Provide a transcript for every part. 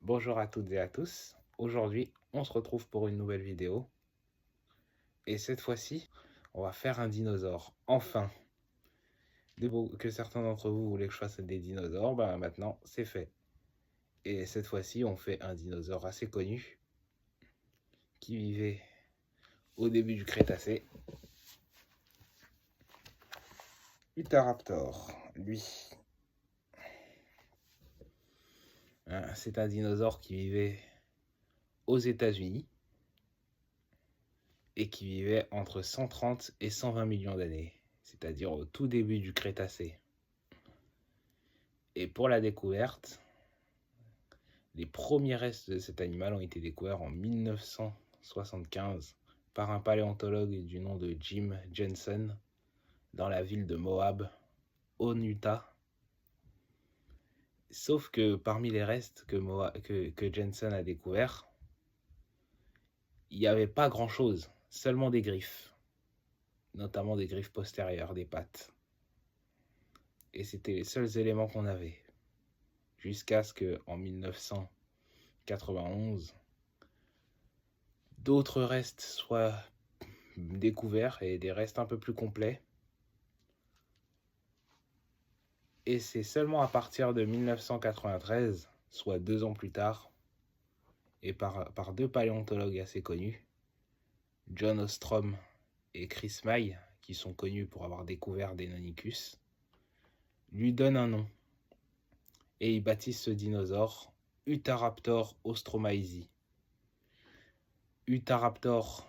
Bonjour à toutes et à tous. Aujourd'hui, on se retrouve pour une nouvelle vidéo. Et cette fois-ci, on va faire un dinosaure. Enfin, que certains d'entre vous voulaient que je fasse des dinosaures, ben maintenant c'est fait. Et cette fois-ci, on fait un dinosaure assez connu qui vivait au début du Crétacé. Utahraptor, lui. C'est un dinosaure qui vivait aux États-Unis et qui vivait entre 130 et 120 millions d'années, c'est-à-dire au tout début du Crétacé. Et pour la découverte, les premiers restes de cet animal ont été découverts en 1975 par un paléontologue du nom de Jim Jensen dans la ville de Moab, au Utah. Sauf que parmi les restes que Jensen a découverts, il n'y avait pas grand-chose, seulement des griffes, notamment des griffes postérieures, des pattes. Et c'était les seuls éléments qu'on avait, jusqu'à ce qu'en 1991, d'autres restes soient découverts et des restes un peu plus complets. Et c'est seulement à partir de 1993, soit 2 ans plus tard, et par deux paléontologues assez connus, John Ostrom et Chris May, qui sont connus pour avoir découvert Deinonychus, lui donnent un nom. Et ils baptisent ce dinosaure Utahraptor ostromaisi. Utahraptor,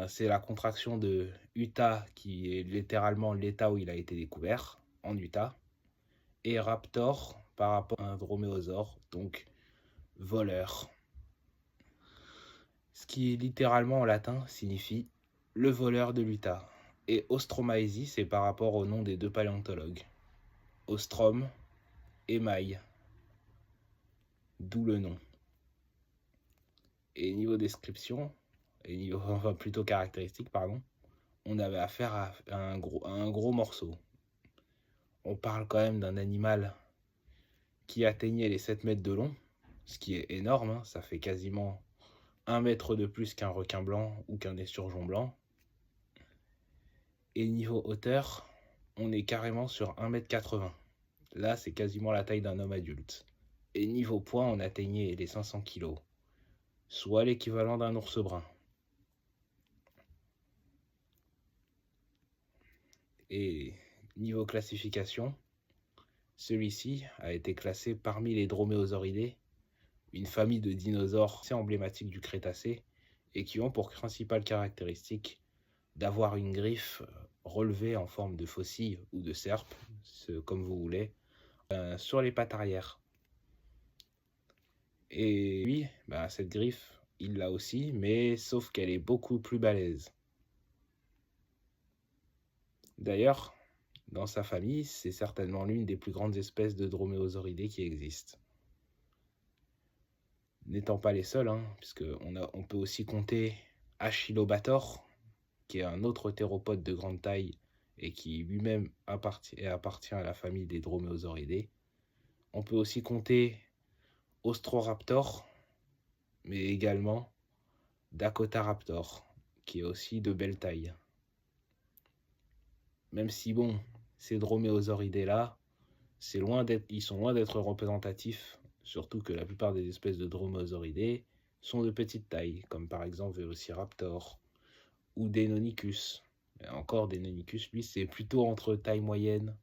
c'est la contraction de Utah, qui est littéralement l'état où il a été découvert, en Utah, et raptor par rapport à un droméosaure, donc voleur. Ce qui littéralement en latin signifie le voleur de l'Utah. Et Ostromaesi, c'est par rapport au nom des deux paléontologues, Ostrom et May, d'où le nom. Et niveau description, enfin plutôt caractéristique, pardon, on avait affaire à un gros morceau. On parle quand même d'un animal qui atteignait les 7 mètres de long, ce qui est énorme, hein, ça fait quasiment 1 mètre de plus qu'un requin blanc ou qu'un esturgeon blanc. Et niveau hauteur, on est carrément sur 1,80 m. Là, c'est quasiment la taille d'un homme adulte. Et niveau poids, on atteignait les 500 kg, soit l'équivalent d'un ours brun. Et niveau classification, celui-ci a été classé parmi les droméosauridés, une famille de dinosaures assez emblématiques du Crétacé et qui ont pour principale caractéristique d'avoir une griffe relevée en forme de faucille ou de serpe, comme vous voulez, sur les pattes arrière. Et lui, cette griffe, il l'a aussi, mais sauf qu'elle est beaucoup plus balèze. D'ailleurs, dans sa famille, c'est certainement l'une des plus grandes espèces de droméosauridés qui existent. N'étant pas les seuls, puisqu'on peut aussi compter Achillobator, qui est un autre théropode de grande taille et qui lui-même appartient à la famille des droméosauridés. On peut aussi compter Ostroraptor, mais également Dakotaraptor, qui est aussi de belle taille. Même si bon, ces droméosauridés-là, ils sont loin d'être représentatifs, surtout que la plupart des espèces de droméosauridés sont de petite taille, comme par exemple Velociraptor ou Deinonychus. Et encore, Deinonychus, lui, c'est plutôt taille moyenne,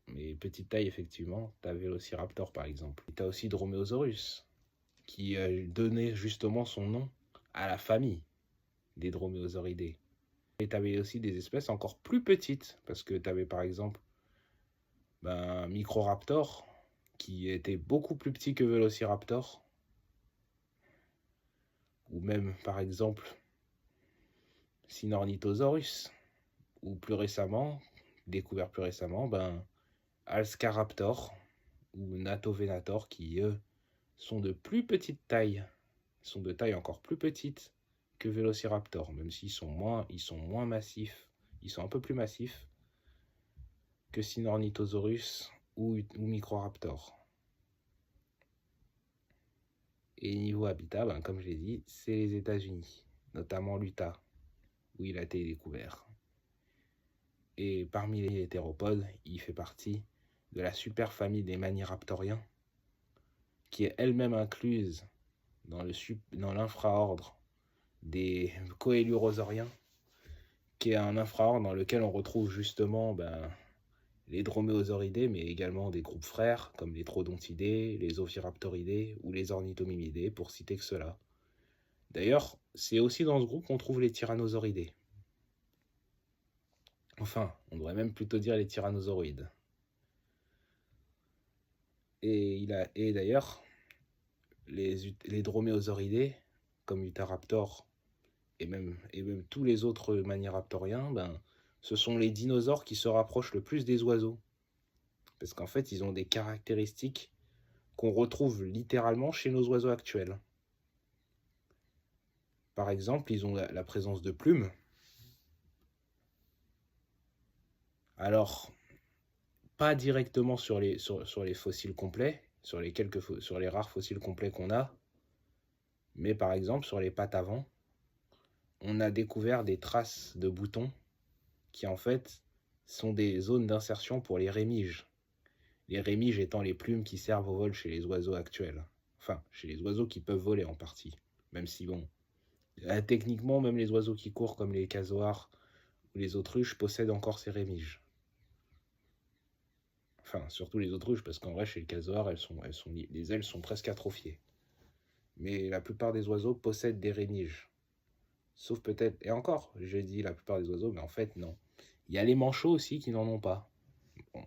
mais petite taille, effectivement, t'as Velociraptor par exemple. Et t'as aussi Dromaeosaurus, qui donnait justement son nom à la famille des droméosauridés. Et t'avais aussi des espèces encore plus petites, parce que t'avais par exemple Microraptor, qui était beaucoup plus petit que Velociraptor, ou même par exemple Sinornithosaurus, ou plus récemment, découvert plus récemment, Alscaraptor ou Natovenator, qui eux sont de plus petite taille, sont de taille encore plus petite que Velociraptor, même s'ils sont moins massifs, ils sont un peu plus massifs que Sinornithosaurus ou Microraptor. Et niveau habitat, ben, comme je l'ai dit, c'est les États-Unis, notamment l'Utah, où il a été découvert. Et parmi les théropodes, il fait partie de la superfamille des Maniraptoriens, qui est elle-même incluse dans l'infraordre des Coelurosauriens, qui est un infraordre dans lequel on retrouve justement les droméosauridés, mais également des groupes frères comme les trodontidés, les oviraptoridés ou les ornithomimidés, pour citer que cela. D'ailleurs, c'est aussi dans ce groupe qu'on trouve les tyrannosauridés. Enfin, on devrait même plutôt dire les tyrannosauroïdes. Et d'ailleurs, les droméosauridés, comme Utahraptor et même tous les autres maniraptoriens, ce sont les dinosaures qui se rapprochent le plus des oiseaux. Parce qu'en fait, ils ont des caractéristiques qu'on retrouve littéralement chez nos oiseaux actuels. Par exemple, ils ont la présence de plumes. Alors, pas directement sur les fossiles complets, sur les rares fossiles complets qu'on a, mais par exemple sur les pattes avant, on a découvert des traces de boutons qui en fait sont des zones d'insertion pour les rémiges. Les rémiges étant les plumes qui servent au vol chez les oiseaux actuels. Enfin, chez les oiseaux qui peuvent voler en partie. Même si bon, techniquement, même les oiseaux qui courent comme les casoars ou les autruches possèdent encore ces rémiges. Enfin, surtout les autruches, parce qu'en vrai, chez le casoar, les ailes sont presque atrophiées. Mais la plupart des oiseaux possèdent des rémiges. Sauf peut-être, et encore, j'ai dit la plupart des oiseaux, mais en fait, non. Il y a les manchots aussi qui n'en ont pas. Bon.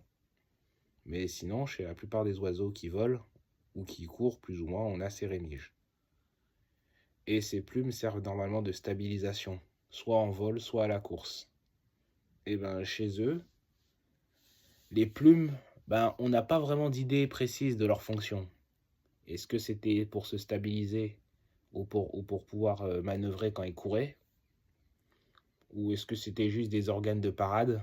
Mais sinon, chez la plupart des oiseaux qui volent, ou qui courent plus ou moins, on a ces rémiges. Et ces plumes servent normalement de stabilisation, soit en vol, soit à la course. Et chez eux, les plumes, on n'a pas vraiment d'idée précise de leur fonction. Est-ce que c'était pour se stabiliser ou pour pouvoir manœuvrer quand ils couraient? Ou est-ce que c'était juste des organes de parade?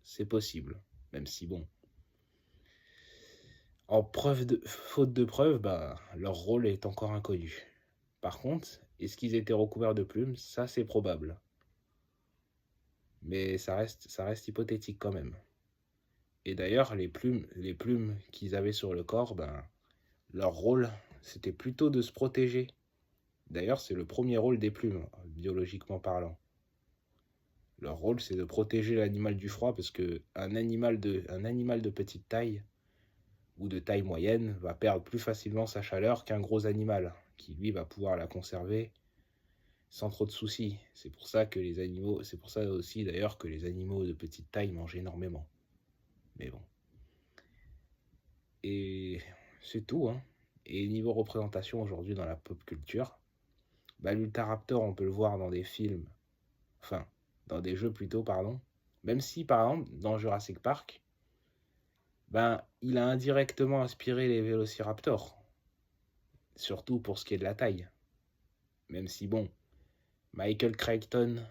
C'est possible, même si bon. Faute de preuves, leur rôle est encore inconnu. Par contre, est-ce qu'ils étaient recouverts de plumes? Ça, c'est probable. Mais ça reste hypothétique quand même. Et d'ailleurs, les plumes qu'ils avaient sur le corps, leur rôle, c'était plutôt de se protéger. D'ailleurs, c'est le premier rôle des plumes, biologiquement parlant. Leur rôle, c'est de protéger l'animal du froid, parce qu'un animal de petite taille ou de taille moyenne va perdre plus facilement sa chaleur qu'un gros animal, qui lui va pouvoir la conserver sans trop de soucis. C'est pour ça aussi d'ailleurs que les animaux de petite taille mangent énormément. Mais bon. Et c'est tout, hein. Et niveau représentation aujourd'hui dans la pop culture, l'Utahraptor, on peut le voir dans des films, enfin, dans des jeux plutôt, pardon. Même si, par exemple, dans Jurassic Park, il a indirectement inspiré les vélociraptors. Surtout pour ce qui est de la taille. Même si, bon, Michael Crichton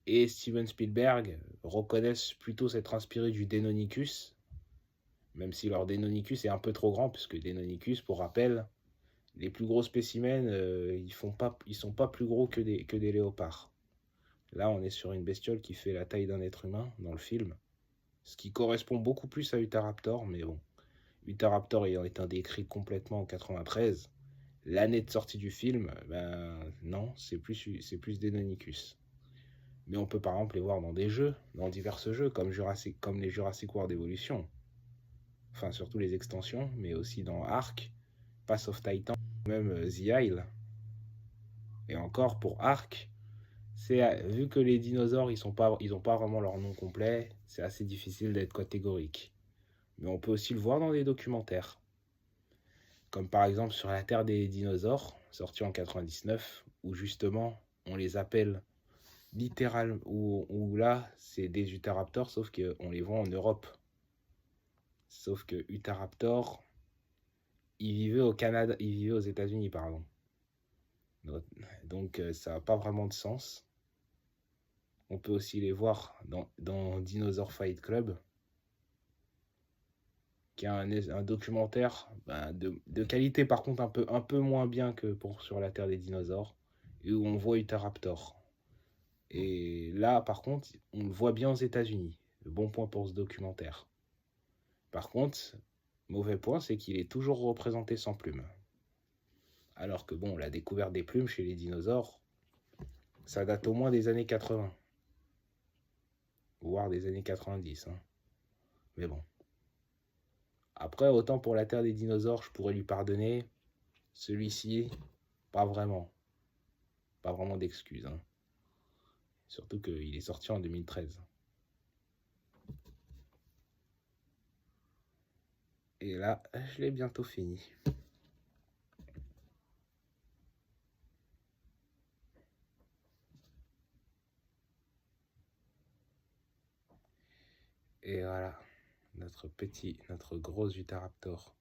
et Steven Spielberg reconnaissent plutôt s'être inspirés du Deinonychus, même si leur Deinonychus est un peu trop grand, puisque Deinonychus, pour rappel, les plus gros spécimens, ils sont pas plus gros que des léopards. Là, on est sur une bestiole qui fait la taille d'un être humain dans le film, ce qui correspond beaucoup plus à Utahraptor, mais bon. Utahraptor ayant été décrit complètement en 93, l'année de sortie du film, non, c'est plus Deinonychus. Mais on peut par exemple les voir dans des jeux, dans divers jeux, comme les Jurassic World Evolution. Enfin, surtout les extensions, mais aussi dans Ark, Pass of Titan, même The Isle. Et encore, pour Ark, vu que les dinosaures, ils ont pas vraiment leur nom complet, c'est assez difficile d'être catégorique. Mais on peut aussi le voir dans des documentaires. Comme par exemple sur la Terre des dinosaures, sorti en 99, où justement, on les appelle littéralement, où là, c'est des Utahraptors, sauf qu'on les voit en Europe. Sauf que Utahraptor, il vivait aux États-Unis, pardon. Donc ça n'a pas vraiment de sens. On peut aussi les voir dans Dinosaur Fight Club, qui est un documentaire de qualité par contre un peu moins bien que pour Sur la Terre des dinosaures, et où on voit Utahraptor. Et là, par contre, on le voit bien aux États-Unis. Le bon point pour ce documentaire. Par contre, mauvais point, c'est qu'il est toujours représenté sans plumes. Alors que bon, la découverte des plumes chez les dinosaures, ça date au moins des années 80. Voire des années 90. Hein. Mais bon. Après, autant pour la Terre des dinosaures, je pourrais lui pardonner. Celui-ci, pas vraiment. Pas vraiment d'excuses. Hein. Surtout qu'il est sorti en 2013. Et là, je l'ai bientôt fini. Et voilà, notre gros Utahraptor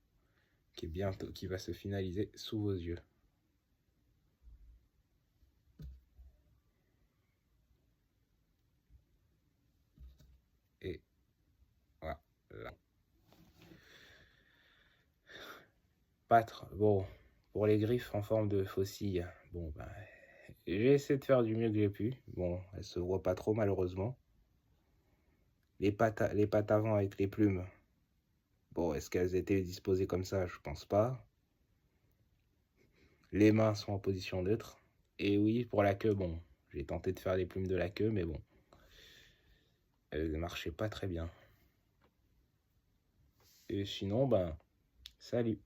qui va se finaliser sous vos yeux. Et voilà. Bon, pour les griffes en forme de faucille, bon, j'ai essayé de faire du mieux que j'ai pu. Bon, elles se voient pas trop malheureusement. Les pattes avant avec les plumes, bon, est-ce qu'elles étaient disposées comme ça? Je pense pas. Les mains sont en position neutre. Et oui, pour la queue, bon, j'ai tenté de faire les plumes de la queue, mais bon, elles ne marchaient pas très bien. Et sinon, salut.